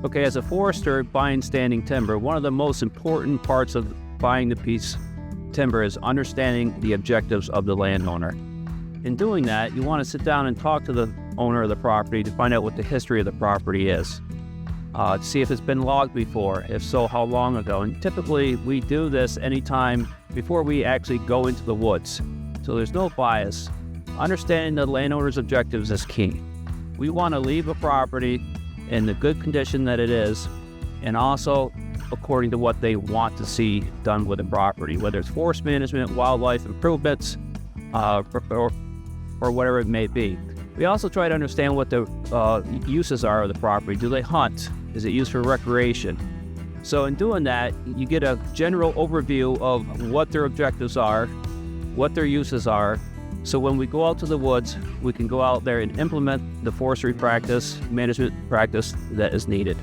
Okay, as a forester buying standing timber, one of the most important parts of buying the piece timber is understanding the objectives of the landowner. In doing that, you want to sit down and talk to the owner of the property to find out what the history of the property is. See if it's been logged before, if so, how long ago. And typically we do this anytime before we actually go into the woods. So there's no bias. Understanding the landowner's objectives is key. We want to leave a property in the good condition that it is, and also according to what they want to see done with the property, whether it's forest management, wildlife improvements, or whatever it may be. We also try to understand what the uses are of the property. Do they hunt? Is it used for recreation? So in doing that, you get a general overview of what their objectives are, what their uses are. So when we go out to the woods, we can go out there and implement the forestry practice, management practice that is needed.